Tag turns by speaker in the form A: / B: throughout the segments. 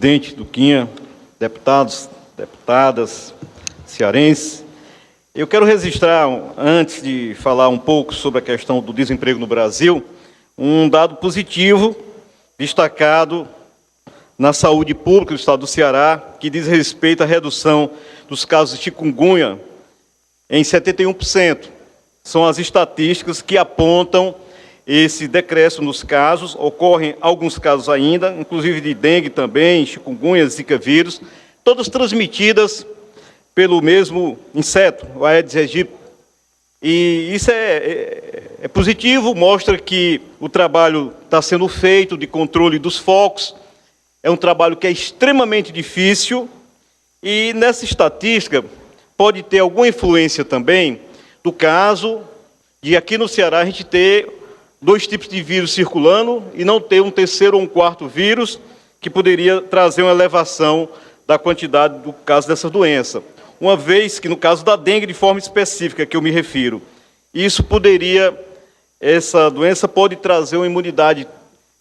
A: Presidente Duquinha, deputados, deputadas, cearenses, eu quero registrar, antes de falar um pouco sobre a questão do desemprego no Brasil, um dado positivo destacado na saúde pública do Estado do Ceará, que diz respeito à redução dos casos de chikungunya em 71%. São as estatísticas que apontam esse decréscimo nos casos. Ocorrem alguns casos ainda, inclusive de dengue também, chikungunya, zika vírus, todas transmitidas pelo mesmo inseto, o Aedes aegypti. E isso é positivo, mostra que o trabalho está sendo feito de controle dos focos. É um trabalho que é extremamente difícil e nessa estatística pode ter alguma influência também do caso de aqui no Ceará a gente ter 2 tipos de vírus circulando e não ter um terceiro ou um quarto vírus que poderia trazer uma elevação da quantidade do caso dessa doença. Uma vez que no caso da dengue, de forma específica que eu me refiro, essa doença pode trazer uma imunidade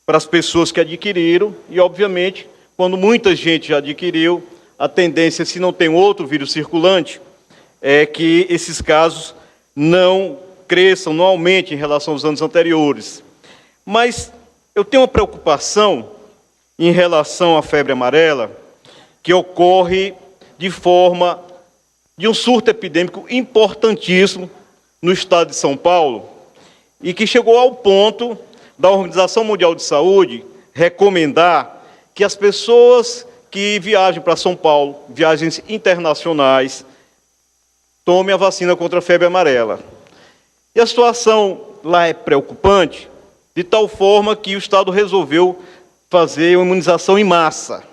A: para as pessoas que adquiriram e, obviamente, quando muita gente já adquiriu, a tendência, se não tem outro vírus circulante, é que esses casos não cresçam, não aumentem em relação aos anos anteriores. Mas eu tenho uma preocupação em relação à febre amarela, que ocorre de um surto epidêmico importantíssimo no estado de São Paulo e que chegou ao ponto da Organização Mundial de Saúde recomendar que as pessoas que viajem para São Paulo, viagens internacionais, tomem a vacina contra a febre amarela. E a situação lá é preocupante, de tal forma que o Estado resolveu fazer uma imunização em massa.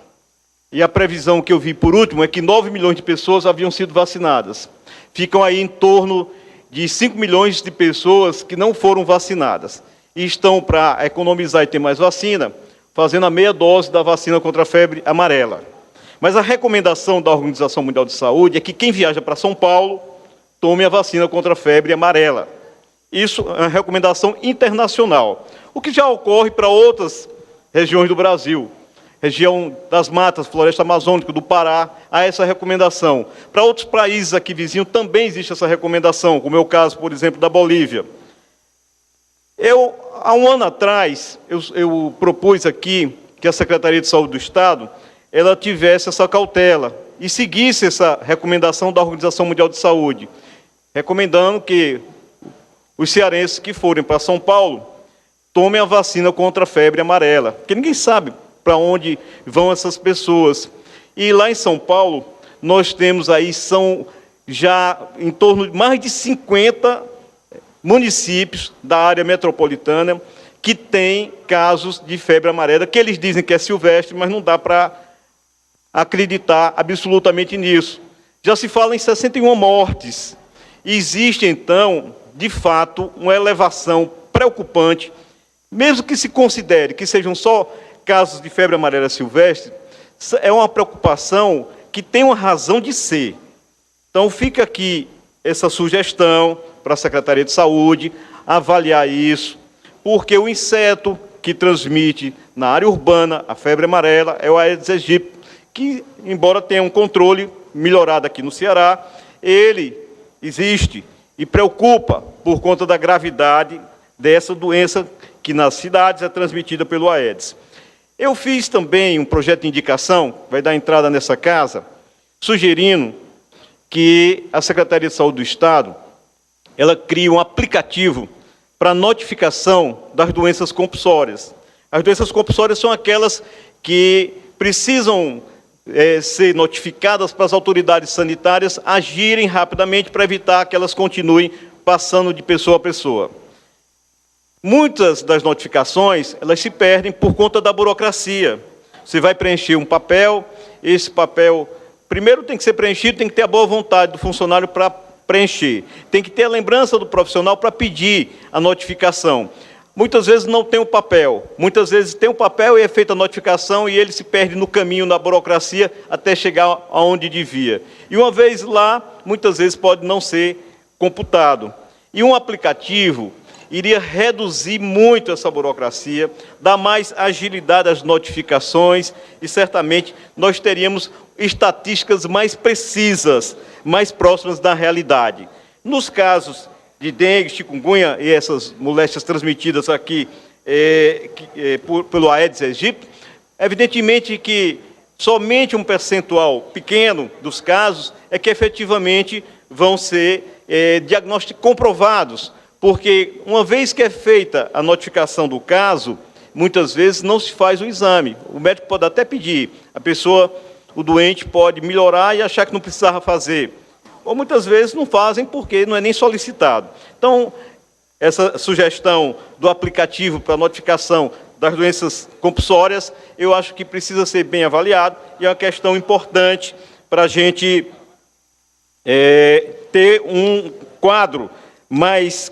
A: E a previsão que eu vi por último é que 9 milhões de pessoas haviam sido vacinadas. Ficam aí em torno de 5 milhões de pessoas que não foram vacinadas. E estão, para economizar e ter mais vacina, fazendo a meia dose da vacina contra a febre amarela. Mas a recomendação da Organização Mundial de Saúde é que quem viaja para São Paulo tome a vacina contra a febre amarela. Isso é uma recomendação internacional, o que já ocorre para outras regiões do Brasil. Região das matas, floresta amazônica, do Pará, há essa recomendação. Para outros países aqui vizinhos também existe essa recomendação, como é o caso, por exemplo, da Bolívia. Há um ano atrás, eu propus aqui que a Secretaria de Saúde do Estado ela tivesse essa cautela e seguisse essa recomendação da Organização Mundial de Saúde, recomendando que os cearenses que forem para São Paulo tomem a vacina contra a febre amarela, porque ninguém sabe para onde vão essas pessoas. E lá em São Paulo, nós temos aí, são já em torno de mais de 50 municípios da área metropolitana que têm casos de febre amarela, que eles dizem que é silvestre, mas não dá para acreditar absolutamente nisso. Já se fala em 61 mortes. E existe, então, de fato, uma elevação preocupante, mesmo que se considere que sejam só casos de febre amarela silvestre, é uma preocupação que tem uma razão de ser. Então, fica aqui essa sugestão para a Secretaria de Saúde avaliar isso, porque o inseto que transmite na área urbana a febre amarela é o Aedes aegypti, que, embora tenha um controle melhorado aqui no Ceará, ele existe e preocupa por conta da gravidade dessa doença que nas cidades é transmitida pelo Aedes. Eu fiz também um projeto de indicação, vai dar entrada nessa casa, sugerindo que a Secretaria de Saúde do Estado ela crie um aplicativo para notificação das doenças compulsórias. As doenças compulsórias são aquelas que precisam ser notificadas para as autoridades sanitárias agirem rapidamente para evitar que elas continuem passando de pessoa a pessoa. Muitas das notificações, elas se perdem por conta da burocracia. Você vai preencher um papel, esse papel, primeiro tem que ser preenchido, tem que ter a boa vontade do funcionário para preencher. Tem que ter a lembrança do profissional para pedir a notificação. Muitas vezes não tem o papel, muitas vezes tem o papel e é feita a notificação e ele se perde no caminho da burocracia até chegar aonde devia. E uma vez lá, muitas vezes pode não ser computado. E um aplicativo, iria reduzir muito essa burocracia, dar mais agilidade às notificações e, certamente, nós teríamos estatísticas mais precisas, mais próximas da realidade. Nos casos de dengue, chikungunya e essas moléstias transmitidas aqui pelo Aedes aegypti, evidentemente que somente um percentual pequeno dos casos é que efetivamente vão ser comprovados, porque uma vez que é feita a notificação do caso, muitas vezes não se faz o exame. O médico pode até pedir, o doente pode melhorar e achar que não precisava fazer. Ou muitas vezes não fazem porque não é nem solicitado. Então, essa sugestão do aplicativo para notificação das doenças compulsórias, eu acho que precisa ser bem avaliado e é uma questão importante para a gente ter um quadro mais